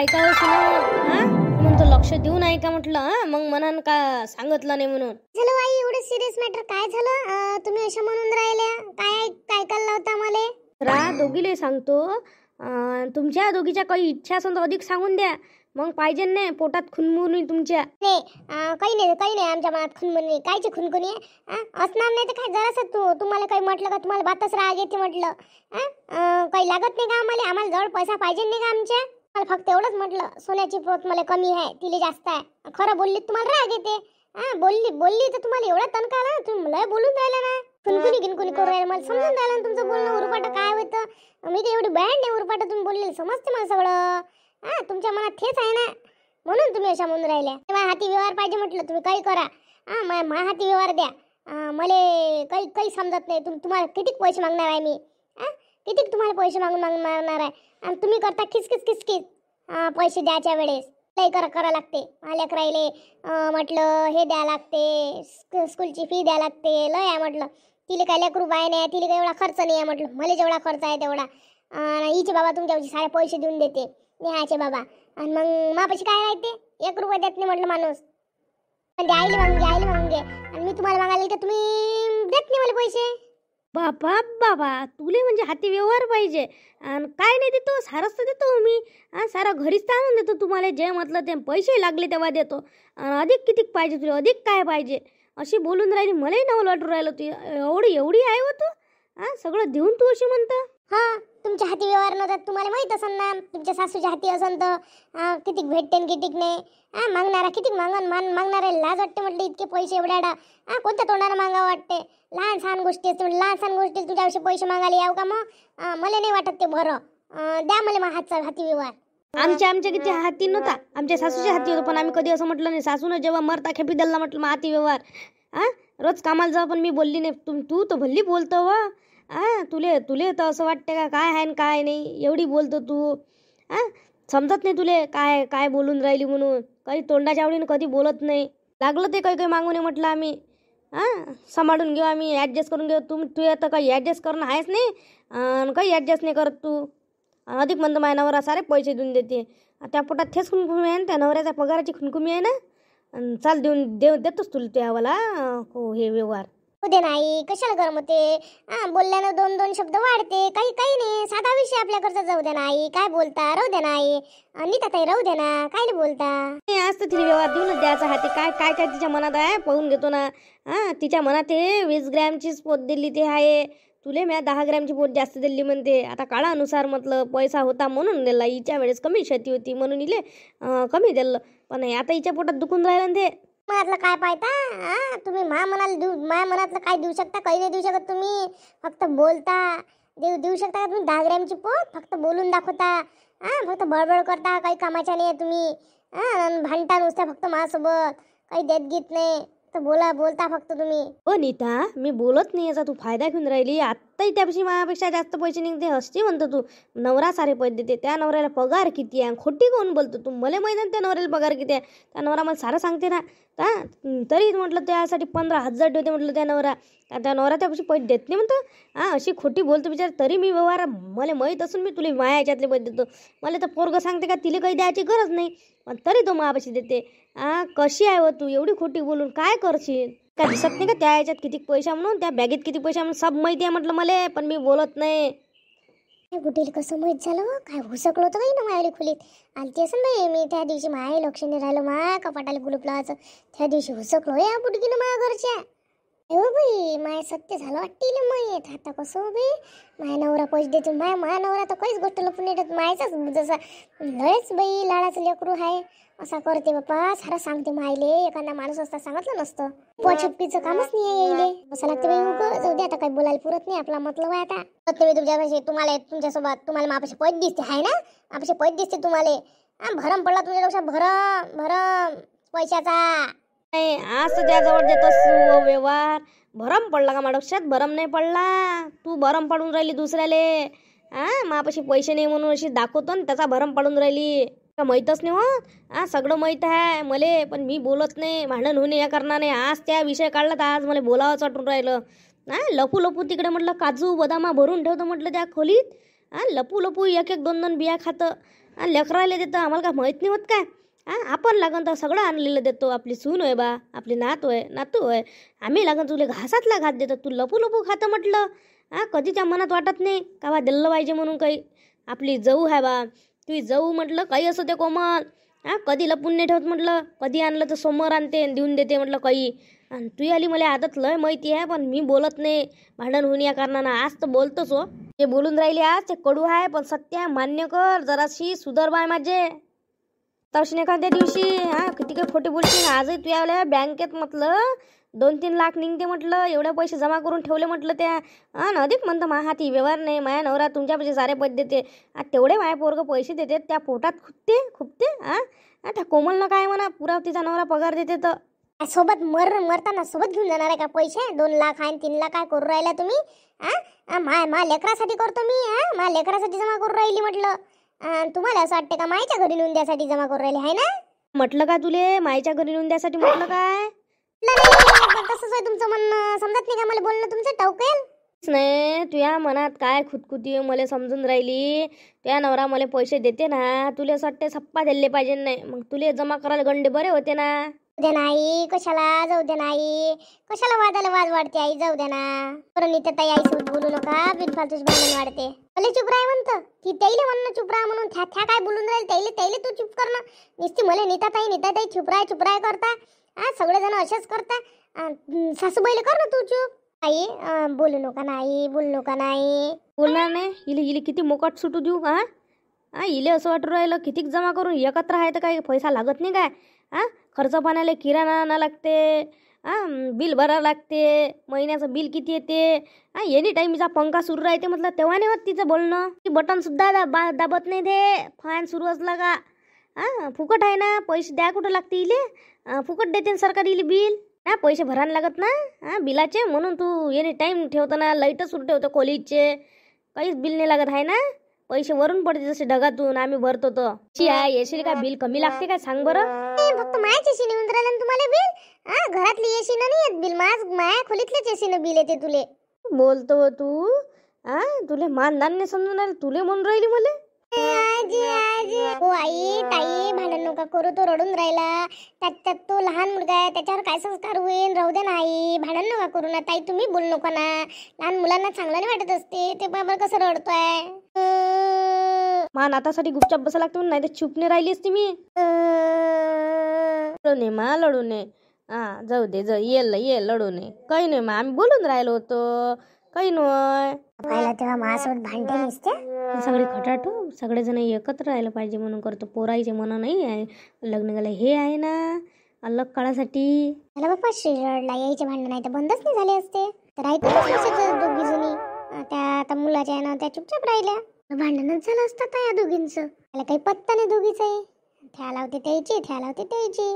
ऐकावं सुना हा म्हणतो लक्ष देऊ नाही का म्हटलं हा मग म्हणान का सांगितलं नाही म्हणून झालं आई एवढं सिरियस मॅटर काय झालं तुम्ही अशा म्हणून राहिल्या काय काय ऐकायला लावता मला दोघीले सांगतो तुमच्या दोघीच्या काही इच्छा असेल तर अधिक सांगून द्या मग पाहिजे नाही पोटात खुनमुनी तुमच्या नाही काही नाही आमच्या मनात खुनमुनी कायची खुनकुनी असणार नाही तर काय जरासं तुम्हाला काही म्हटलं का तुम्हाला बातच राग येते म्हटलं काही लागत नाही का आम्हाला जवळ पैसा पाहिजे नाही का आमच्या मला फक्त एवढंच म्हटलं सोन्याची प्रोत मला कमी आहे तिला जास्त आहे खरं बोलली तुम्हाला राग येते बोलली तर तुम्हाला एवढा तणका आला तुम्ही लय बोलून राहिला ना खुनकुनी गिनकुनी करू राहिला मला समजून राहिलं ना तुमचं बोलणं उरपाट काय होतं मी तर एवढी बँड नाही उरपाट तुम्ही बोललेलं समजते मला सगळं तुमच्या मनात तेच आहे ना म्हणून तुम्ही अशा म्हणून राहिल्या माझ्या हाती व्यवहार पाहिजे म्हटलं तुम्ही काही करा माझ्या हाती व्यवहार द्या मला काही समजत नाही तुम्हाला किती पैसे मागणार आहे मी किती तुम्हाला पैसे मागणार आहे आणि तुम्ही करता खिचकीच पैसे द्यायच्या वेळेस लई करा लागते लेकरायले म्हटलं हे द्या लागते स्कूलची फी द्या लागते लय आहे म्हटलं तिला काय लेकरू बाय नाही तिला काही एवढा खर्च नाही आहे म्हटलं मला जेवढा खर्च आहे तेवढा हिचे बाबा तुमच्यापाशी सारे पैसे देऊन देते नेहाचे बाबा आणि मग मापाशी काय राहते 1 रुपया देत नाही म्हटलं माणूस पण आईले मागून घे आणि मी तुम्हाला मागायला का तुम्ही देत नाही मला पैसे बाबा तुले म्हणजे हाती व्यवहार पाहिजे आणि काय नाही देतो सारच तर देतो मी सारा घरीच तर आणून देतो तुम्हाला जे म्हटलं ते पैसे लागले तेव्हा देतो आणि अधिक किती पाहिजे तुला अधिक काय पाहिजे अशी बोलून राहिली मलाही नवल वाटून राहिलं तू एवढी आहे हो तू सगळं देऊन तू अशी म्हणतं तुमच्या हाती व्यवहार नव्हता तुम्हाला माहित असेल ना तुमच्या सासूच्या हाती असेल तर किती भेटते कितीक नाही मागणारा किती मागणारे लाज वाटते म्हटलं इतके पैसे एवढ्या कोणत्या तोंडाने मागावं वाटते लहान सहान गोष्टी तुझ्याविषयी पैसे मागायला याव का मग मला नाही वाटत ते बरं द्या मला हाती व्यवहार आमच्या किती हाती नव्हता आमच्या सासूच्या हाती होता पण आम्ही कधी असं म्हटलं नाही सासूनं जेव्हा मरता खेपी द्यायला म्हटलं मग हाती व्यवहार रोज कामाला जा पण मी बोलली नाही तू तर भल्ली बोलतो वा तुले तर असं वाटते का काय आहे काय नाही एवढी बोलतो तू समजत नाही तुले काय बोलून राहिली म्हणून काही तोंडाच्या आवडीने कधी बोलत नाही लागलं ते काही मागून म्हटलं आम्ही सांभाळून घेऊ आम्ही ॲडजस्ट करून घेऊ तू आता काही ॲडजस्ट करणं आहेच नाही काही ॲडजस्ट नाही करत तू अधिक म्हणतो माझ्या नवरा सारे पैसे देऊन देते त्या पोटात थेच खुनकुमी आहे ना त्या नवऱ्याच्या पगाराची खुनकुमी आहे ना चाल देतोच तुला त्यावाला हे व्यवहार उद्या नाही कशाला गरम होते बोलल्यानं 2 शब्द वाढते काही नाही साधा विषय आपल्याकडचा जाऊ द्या नाही काय बोलता राहू द्या नाही नीता ताई राहू द्या ना काय बोलता आज तर तिला व्यवहार देऊनच द्यायचा हाती काय तिच्या मनात आहे पाहून घेतो ना तिच्या मनात हे 20 ग्रॅमचीच पोत दिली ते आहे तुले मी 10 ग्रॅमची पोत जास्त दिली म्हणते आता काळानुसार म्हटलं पैसा होता म्हणून दिला हिच्या वेळेस कमी शेती होती म्हणून इले कमी दिलं पण आता हिच्या पोटात दुखून राहिलं ते मनातलं काय पाहता तुम्ही माझ्या मनातलं काय देऊ शकता काही नाही देऊ शकत तुम्ही फक्त बोलता देऊ शकता का तुम्ही 10 ग्रॅमची पोत फक्त बोलून दाखवता फक्त बळबळ करता काही कामाच्या नाही तुम्ही भांडता नुसत्या फक्त माझ्यासोबत काही देत गीत नाही तर बोलता फक्त तुम्ही नीता मी बोलत नाही याचा तू फायदा घेऊन राहिली आत्ताही त्यापेक्षा माझ्यापेक्षा जास्त पैसे निघते हसते म्हणतो तू नवरा सारे पैसे देते त्या नवऱ्याला पगार किती आहे खोटी कोण बोलतो तू मला माहिती आहे त्या नवऱ्याला पगार किती आहे त्या नवरा मला सारं सांगते ना तरी म्हटलं त्यासाठी 15,000 ठेवते म्हटलं त्या नवरा त्यापेक्षा पैसे देत नाही म्हणतो अशी खोटी बोलतो बिचार तरी मी व्यवहार मला माहीत असून मी तुला माया याच्यातले पैसे देतो मला तर पोरगं सांगते का तिला काही द्यायची गरज नाही पण तरी तो मायापाशी देते कशी आहे व तू एवढी खोटी बोलून काय करशील काय दिसत नाही का त्या याच्यात किती पैसा म्हणून त्या बॅगेत किती पैसा म्हणून सब माहिती आहे म्हटलं मला पण मी बोलत नाही बुटील कसं माहीत झालं काय हुसकलो होतं काही ना मायाली खोलीत आलती असं बाई मी त्या दिवशी माया लक्ष नाही राहिलं माया कपाटाला कुलूप लावायचं त्या दिवशी हुसकलो या बुटकीनं माया घरच्या हो बाई माया सत्य झालं वाटतील माहीत आता कसं बाई माया नवरा पैसे देतो माया नवरा तर काहीच गोष्ट लपून येतात मायाचाच जसा लयच बाई लाडाचं लेकरू आहे असा करते बाप्पा सारं सांगते मायले एखादा माणूस असता सांगितलं नसतं पोछप्पीचं कामच नाही येईल असं लागते बाई जाऊ दे आता काही बोलायला पुरत नाही आपला मतलब आहे आता तुम्ही तुमच्यासोबत तुम्हाला मापाशी पैसे दिसते आहे ना मापाशी पैसे दिसते तुम्हाला भरम पडला तुमच्या लक्षात भरम पैशाचा आज तर त्याजवळ देतोस व्यवहार भरम पडला का माडक्षात भरम नाही पडला तू भरम पडून राहिली दुसऱ्याले मापाशी पैसे नाही म्हणून अशी दाखवतो ना त्याचा भरम पडून राहिली माहीतच नाही हो सगळं माहीत आहे मले पण मी बोलत नाही भांडण होणे या कारणाने आज त्या विषय काढला तर आज मला बोलावंच वाटून राहिलं लपू तिकडे म्हटलं काजू बदामा भरून ठेवतो म्हटलं त्या खोलीत लपू एक 2 बिया खातं आणि लेकरायला देतं आम्हाला काय माहीत नाही होत काय? आपण लागन तर सगळं आणलेलं देतो. आपली सून होय बा, आपली नात होय, नातू होय. आम्ही लागन तुला घासातला घात देतो, तू लपू लपू खातं म्हटलं. कधी त्या मनात वाटत नाही का बा दिलं पाहिजे म्हणून काही. आपली जाऊ आहे बा, तुझी जाऊ म्हटलं काही असं ते कोमल. कधी लपून नाही ठेवत म्हटलं. कधी आणलं तर समोर आणते आणि देऊन देते म्हटलं काही. आणि तू आली मला आदत लय माहिती आहे, पण मी बोलत नाही भांडण होऊन या कारणानं. आज तर बोलतोच हो. ते बोलून राहिले आज ते कडू आहे, पण सत्य आहे, मान्य कर. जराशी सुधर बाय माझे. तशी एखाद्या दिवशी किती काही खोटे बोलशील. आजही तू यावल्या बँकेत म्हटलं 2-3 लाख निघते म्हटलं. एवढे पैसे जमा करून ठेवले म्हटलं त्या. अधिक म्हणतं मा हाती व्यवहार नाही. माया नवरा तुमच्या पैसे सारे पैसे देते. तेवढे माया पोरगं पैसे देते त्या पोटात खुपते. त्या कोमलनं काय म्हणा, पुरा तिचा नवरा पगार देते तर सोबत मरताना सोबत घेऊन जाणार आहे का पैसे? 2 लाख आहे 3 लाख काय करू राहिला तुम्ही? मा लेकरासाठी करतो मी. मा लेकरासाठी जमा करू राहिली म्हटलं. तुम्हाला असं वाटतं का मायच्या घरी नेऊन द्यासाठी जमा करू राहिले आहे ना? म्हटलं का तुले मायच्या घरी नेऊन द्यासाठी म्हटलं काय? तसंच आहे तुमचं म्हणणं. समजत नाही का मला बोलणं तुमचं टवकेल नाही. तुझ्या मनात काय खुदकुती मला समजून राहिली. तुझ्या नवरा मला पैसे देते ना, तुला असं वाटते सप्पा दिले पाहिजे नाही. मग तुले जमा करायला गंडे बरे होते ना. दे नाही कशाला जाऊ दे नाही. कशाला वादाला वाद वाढते आई? जाऊ दे ना. बरं नीता ताई आई सोबत बोलू नका, बिनफालतूच भांडण वाढते. भले चुप राह म्हणतं ती त्याईले म्हणणं चुप राह म्हणून. त्या काय बोलून राहील त्याईले तू चुप करणं. नुसती मला नीता ताई चुप राह करता. सगळेजण असेच करता. सासूबाईला कर ना तू चुप. आई बोलू नका नाही, बोलू नका नाही. बोलणार नाही. इले किती मोकाट सुटू देऊ इले असं वाटू राहिलं कितीक जमा करून एकत्र आहे तर काही पैसा लागत नाही काय? खर्च पाण्याला किराणा आणा लागते. बिल भरावं लागते. महिन्याचं बिल किती येते. एनी टाईम तिचा पंखा सुरू राहते म्हटलं तेव्हा नाही होत तिचं बोलणं. ती बटन सुद्धा दाबत नाही ते. फॅन सुरू असला का फुकट आहे ना. पैसे द्या कुठं लागते इले. फुकट देते सरकार इले बिल. पैसे भरायला लागत ना बिलाचे. म्हणून तू एनी टाईम ठेवतो ना. लाईटच सुरू ठेवतो खोलीचे. काहीच बिल नाही लागत आहे ना. पैसे वरून पडते जसे ढगातून आम्ही भरतो तर. येशील का बिल कमी लागते काय सांग बरं? फक्त मायाच एसीने येऊन राहिलं तुम्हाला बिल. घरातली एसी नाही येत बिल. माया खोलीतलेच एसीने बिल येते तुले. बोलतो तू तुले मानदान नाही समजून राहिलं. तुले म्हणून राहिली मला. हो आई ताई भांडण नका करू. तो रडून राहिला. त्यात तो लहान मुलगा आहे. त्याच्यावर काय संस्कार होईल? राहू दे ना आई. भांडण नका करू ना ताई. तुम्ही बोलू नका ना. लहान मुलांना चांगलं नाही वाटत असते. ते बाबा कसं रडतोय. मा नातासाठी गुपचाप बसा लागते म्हणून. नाही तर चुप नाही राहिली असती मी. लढू नये मा, लढू नये. जाऊ दे ये लढू नये. काही नाही मा, आम्ही बोलून राहिलो होतो. काही नाही. पहिला तेव्हा माझ्यासोबत भांडे नसते. सगळे खटाटो सगळेजण एकत्र राहायला पाहिजे म्हणून करतो. पोराईचे मनं नाही आहे. लग्न झालं हे आहे ना अलग काळासाठी. मला बाप्पा रडला. यायचे भांडण नाही तर बंदच नाही झाले असते. तर राहतो दोघी जणी. त्या आता मुलाच्या ना त्या चुपचाप राहिल्या. भांडणच झालं असतं या दोघींचं. त्याला काही पत्ता नाही दोघीचाही. थ्या लावते त्याची.